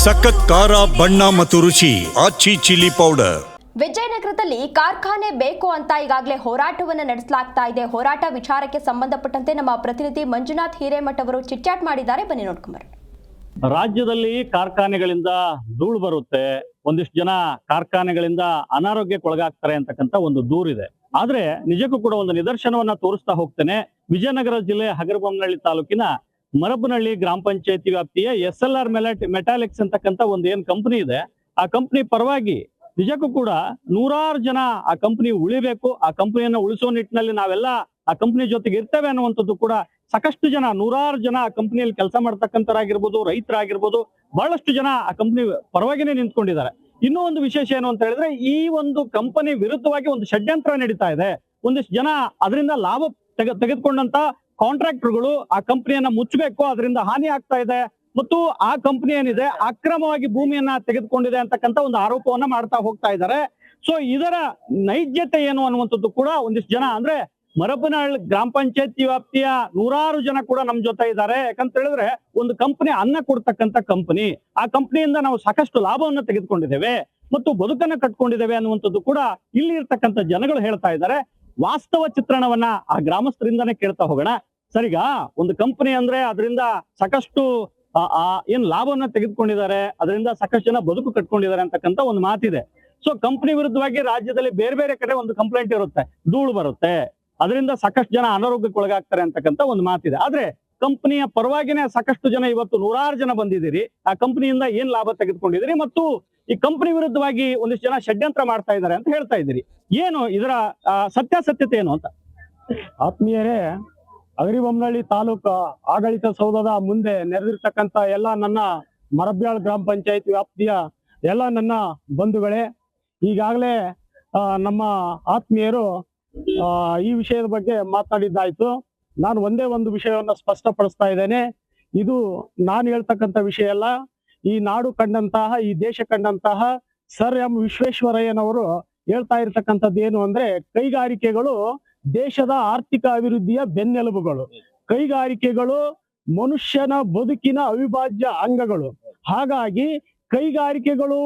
ಸಖತ್ ಖಾರ ಬಣ್ಣ ಮತ್ತು ರುಚಿ ಆಚಿ ಚಿಲ್ಲಿ ಪೌಡರ್. ವಿಜಯನಗರದಲ್ಲಿ ಕಾರ್ಖಾನೆ ಬೇಕು ಅಂತ ಈಗಾಗಲೇ ಹೋರಾಟವನ್ನು ನಡೆಸಲಾಗ್ತಾ ಇದೆ. ಹೋರಾಟ ವಿಚಾರಕ್ಕೆ ಸಂಬಂಧಪಟ್ಟಂತೆ ನಮ್ಮ ಪ್ರತಿನಿಧಿ ಮಂಜುನಾಥ್ ಹಿರೇಮಠ್ ಅವರು ಚಿಟ್ಚಾಟ್ ಮಾಡಿದ್ದಾರೆ, ಬನ್ನಿ ನೋಡ್ಕೊಂಬರೋಣ. ರಾಜ್ಯದಲ್ಲಿ ಕಾರ್ಖಾನೆಗಳಿಂದ ಧೂಳು ಬರುತ್ತೆ, ಒಂದಿಷ್ಟು ಜನ ಕಾರ್ಖಾನೆಗಳಿಂದ ಅನಾರೋಗ್ಯಕ್ಕೆ ಒಳಗಾಗ್ತಾರೆ ಅಂತಕ್ಕಂಥ ಒಂದು ದೂರಿದೆ. ಆದ್ರೆ ನಿಜಕ್ಕೂ ಕೂಡ ಒಂದು ನಿದರ್ಶನವನ್ನ ತೋರಿಸ್ತಾ ಹೋಗ್ತೇನೆ. ವಿಜಯನಗರ ಜಿಲ್ಲೆ ಹಗರಬೊಮ್ಮನಹಳ್ಳಿ ತಾಲೂಕಿನ ಮರಬನಹಳ್ಳಿ ಗ್ರಾಮ ಪಂಚಾಯತಿ ವ್ಯಾಪ್ತಿಯ SLR ಮೆಟಾಲಿಕ್ಸ್ ಅಂತಕ್ಕಂಥ ಒಂದು ಏನ್ ಕಂಪನಿ ಇದೆ, ಆ ಕಂಪನಿ ಪರವಾಗಿ ನಿಜಕ್ಕೂ ಕೂಡ ನೂರಾರು ಜನ ಆ ಕಂಪನಿ ಉಳಿಬೇಕು, ಆ ಕಂಪನಿಯನ್ನ ಉಳಿಸೋ ನಿಟ್ಟಿನಲ್ಲಿ ನಾವೆಲ್ಲ ಆ ಕಂಪನಿ ಜೊತೆಗೆ ಇರ್ತೇವೆ ಅನ್ನುವಂಥದ್ದು ಕೂಡ ಸಾಕಷ್ಟು ಜನ, ನೂರಾರು ಜನ ಆ ಕಂಪನಿಯಲ್ಲಿ ಕೆಲಸ ಮಾಡ್ತಕ್ಕಂಥರಾಗಿರ್ಬೋದು, ರೈತರಾಗಿರ್ಬೋದು, ಬಹಳಷ್ಟು ಜನ ಆ ಕಂಪನಿ ಪರವಾಗಿನೇ ನಿಂತ್ಕೊಂಡಿದ್ದಾರೆ. ಇನ್ನೂ ಒಂದು ವಿಶೇಷ ಏನು ಅಂತ ಹೇಳಿದ್ರೆ, ಈ ಒಂದು ಕಂಪನಿ ವಿರುದ್ಧವಾಗಿ ಒಂದು ಷಡ್ಯಂತ್ರ ನಡೀತಾ ಇದೆ. ಒಂದಿಷ್ಟು ಜನ ಅದರಿಂದ ಲಾಭ ತೆಗೆದುಕೊಂಡಂತ ಕಾಂಟ್ರಾಕ್ಟರ್ಗಳು ಆ ಕಂಪನಿಯನ್ನ ಮುಚ್ಚಬೇಕು, ಅದರಿಂದ ಹಾನಿ ಆಗ್ತಾ ಇದೆ, ಮತ್ತು ಆ ಕಂಪನಿ ಏನಿದೆ ಅಕ್ರಮವಾಗಿ ಭೂಮಿಯನ್ನ ತೆಗೆದುಕೊಂಡಿದೆ ಅಂತಕ್ಕಂಥ ಒಂದು ಆರೋಪವನ್ನ ಮಾಡ್ತಾ ಹೋಗ್ತಾ ಇದ್ದಾರೆ. ಸೊ ಇದರ ನೈಜತೆ ಏನು ಅನ್ನುವಂಥದ್ದು ಕೂಡ ಒಂದಿಷ್ಟು ಜನ, ಅಂದ್ರೆ ಮರಬನಹಳ್ಳಿ ಗ್ರಾಮ ಪಂಚಾಯತಿ ವ್ಯಾಪ್ತಿಯ ನೂರಾರು ಜನ ಕೂಡ ನಮ್ ಜೊತೆ ಇದ್ದಾರೆ. ಯಾಕಂತ ಹೇಳಿದ್ರೆ ಒಂದು ಕಂಪನಿ ಅನ್ನ ಕೊಡ್ತಕ್ಕಂಥ ಕಂಪನಿ, ಆ ಕಂಪನಿಯಿಂದ ನಾವು ಸಾಕಷ್ಟು ಲಾಭವನ್ನ ತೆಗೆದುಕೊಂಡಿದ್ದೇವೆ ಮತ್ತು ಬದುಕನ್ನ ಕಟ್ಕೊಂಡಿದ್ದೇವೆ ಅನ್ನುವಂಥದ್ದು ಕೂಡ ಇಲ್ಲಿ ಇರ್ತಕ್ಕಂಥ ಜನಗಳು ಹೇಳ್ತಾ ಇದ್ದಾರೆ. ವಾಸ್ತವ ಚಿತ್ರಣವನ್ನ ಆ ಗ್ರಾಮಸ್ಥರಿಂದಾನೇ ಕೇಳ್ತಾ ಹೋಗೋಣ. ಸರಿಗ ಒಂದು ಕಂಪನಿ ಅಂದ್ರೆ ಅದರಿಂದ ಸಾಕಷ್ಟು ಏನ್ ಲಾಭವನ್ನ ತೆಗೆದುಕೊಂಡಿದ್ದಾರೆ, ಅದರಿಂದ ಸಾಕಷ್ಟು ಜನ ಬದುಕು ಕಟ್ಕೊಂಡಿದ್ದಾರೆ ಅಂತಕ್ಕಂಥ ಒಂದು ಮಾತಿದೆ. ಸೊ ಕಂಪನಿ ವಿರುದ್ಧವಾಗಿ ರಾಜ್ಯದಲ್ಲಿ ಬೇರೆ ಬೇರೆ ಕಡೆ ಒಂದು ಕಂಪ್ಲೇಂಟ್ ಇರುತ್ತೆ, ಧೂಳು ಬರುತ್ತೆ, ಅದರಿಂದ ಸಾಕಷ್ಟು ಜನ ಅನಾರೋಗ್ಯಕ್ಕೆ ಒಳಗಾಗ್ತಾರೆ ಅಂತಕ್ಕಂಥ ಒಂದು ಮಾತಿದೆ. ಆದ್ರೆ ಕಂಪನಿಯ ಪರವಾಗಿನೇ ಸಾಕಷ್ಟು ಜನ, ಇವತ್ತು ನೂರಾರು ಜನ ಬಂದಿದ್ದೀರಿ, ಆ ಕಂಪನಿಯಿಂದ ಏನ್ ಲಾಭ ತೆಗೆದುಕೊಂಡಿದ್ದೀರಿ ಮತ್ತು ಈ ಕಂಪನಿ ವಿರುದ್ಧವಾಗಿ ಒಂದಿಷ್ಟು ಜನ ಷಡ್ಯಂತ್ರ ಮಾಡ್ತಾ ಇದ್ದಾರೆ ಅಂತ ಹೇಳ್ತಾ ಇದ್ದೀರಿ. ಏನು ಇದರ ಸತ್ಯಾಸತ್ಯತೆ ಏನು ಅಂತ? ಆತ್ಮೀಯರೇ, ಹಗರಿಬೊಮ್ಮನಹಳ್ಳಿ ತಾಲೂಕು ಆಡಳಿತ ಸೌಧದ ಮುಂದೆ ನೆರೆದಿರ್ತಕ್ಕಂಥ ಎಲ್ಲ ನನ್ನ ಮರಬ್ಯಾಳ್ ಗ್ರಾಮ ಪಂಚಾಯತ್ ವ್ಯಾಪ್ತಿಯ ಎಲ್ಲ ನನ್ನ ಬಂಧುಗಳೇ, ಈಗಾಗಲೇ ನಮ್ಮ ಆತ್ಮೀಯರು ಈ ವಿಷಯದ ಬಗ್ಗೆ ಮಾತನಾಡಿದ್ದಾಯ್ತು. ನಾನು ಒಂದೇ ಒಂದು ವಿಷಯವನ್ನ ಸ್ಪಷ್ಟಪಡಿಸ್ತಾ ಇದ್ದೇನೆ. ಇದು ನಾನು ಹೇಳ್ತಕ್ಕಂಥ ವಿಷಯ ಅಲ್ಲ. ಈ ನಾಡು ಕಂಡಂತಹ, ಈ ದೇಶ ಕಂಡಂತಹ ಸರ್ ಎಂ ವಿಶ್ವೇಶ್ವರಯ್ಯನವರು ಹೇಳ್ತಾ ಇರ್ತಕ್ಕಂಥದ್ದು ಏನು ಅಂದ್ರೆ, ಕೈಗಾರಿಕೆಗಳು ದೇಶದ ಆರ್ಥಿಕ ಅಭಿವೃದ್ಧಿಯ ಬೆನ್ನೆಲುಬುಗಳು. ಕೈಗಾರಿಕೆಗಳು ಮನುಷ್ಯನ ಬದುಕಿನ ಅವಿಭಾಜ್ಯ ಅಂಗಗಳು. ಹಾಗಾಗಿ ಕೈಗಾರಿಕೆಗಳು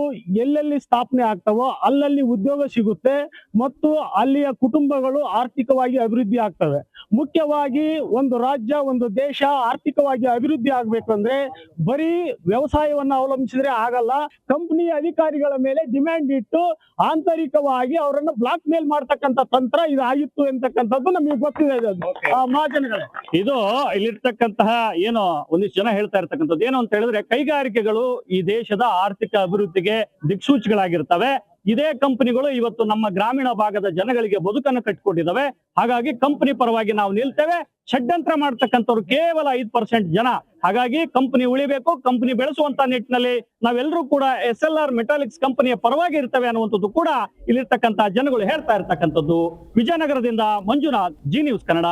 ಎಲ್ಲೆಲ್ಲಿ ಸ್ಥಾಪನೆ ಆಗ್ತವೋ ಅಲ್ಲಲ್ಲಿ ಉದ್ಯೋಗ ಸಿಗುತ್ತೆ ಮತ್ತು ಅಲ್ಲಿಯ ಕುಟುಂಬಗಳು ಆರ್ಥಿಕವಾಗಿ ಅಭಿವೃದ್ಧಿ ಆಗ್ತವೆ. ಮುಖ್ಯವಾಗಿ ಒಂದು ರಾಜ್ಯ, ಒಂದು ದೇಶ ಆರ್ಥಿಕವಾಗಿ ಅಭಿವೃದ್ಧಿ ಆಗ್ಬೇಕಂದ್ರೆ ಬರೀ ವ್ಯವಸಾಯವನ್ನ ಅವಲಂಬಿಸಿದ್ರೆ ಆಗಲ್ಲ. ಕಂಪನಿ ಅಧಿಕಾರಿಗಳ ಮೇಲೆ ಡಿಮ್ಯಾಂಡ್ ಇಟ್ಟು ಆಂತರಿಕವಾಗಿ ಅವರನ್ನ ಬ್ಲಾಕ್ ಮೇಲ್ ಮಾಡ್ತಕ್ಕಂಥ ತಂತ್ರ ಇದಾಗಿತ್ತು ಅಂತಕ್ಕಂಥದ್ದು ನಮಗೆ ಗೊತ್ತಿದೆ. ಮಹಾಜನಗಳೇ, ಇದು ಇಲ್ಲಿರ್ತಕ್ಕಂತಹ ಏನು ಒಂದಿಷ್ಟು ಜನ ಹೇಳ್ತಾ ಇರ್ತಕ್ಕಂಥದ್ದು ಏನು ಅಂತ ಹೇಳಿದ್ರೆ, ಕೈಗಾರಿಕೆಗಳು ಈ ದೇಶದ ಆರ್ಥಿಕ ಅಭಿವೃದ್ಧಿಗೆ ದಿಕ್ಸೂಚಿಗಳಾಗಿರ್ತವೆ. ಇದೇ ಕಂಪನಿಗಳು ಇವತ್ತು ನಮ್ಮ ಗ್ರಾಮೀಣ ಭಾಗದ ಜನಗಳಿಗೆ ಬದುಕನ್ನು ಕಟ್ಟಿಕೊಟ್ಟಿದ್ದಾವೆ. ಹಾಗಾಗಿ ಕಂಪನಿ ಪರವಾಗಿ ನಾವು ನಿಲ್ತೇವೆ. ಷಡ್ಯಂತ್ರ ಮಾಡ್ತಕ್ಕಂಥವ್ರು ಕೇವಲ 5% ಜನ. ಹಾಗಾಗಿ ಕಂಪನಿ ಉಳಿಬೇಕು, ಕಂಪನಿ ಬೆಳೆಸುವಂತ ನಿಟ್ಟಿನಲ್ಲಿ ನಾವೆಲ್ಲರೂ ಕೂಡ SLR ಮೆಟಾಲಿಕ್ಸ್ ಕಂಪನಿಯ ಪರವಾಗಿ ಇರ್ತೇವೆ ಅನ್ನುವಂಥದ್ದು ಕೂಡ ಇಲ್ಲಿರ್ತಕ್ಕಂಥ ಜನಗಳು ಹೇಳ್ತಾ ಇರ್ತಕ್ಕಂಥದ್ದು. ವಿಜಯನಗರದಿಂದ ಮಂಜುನಾಥ್, ಜಿ ನ್ಯೂಸ್ ಕನ್ನಡ.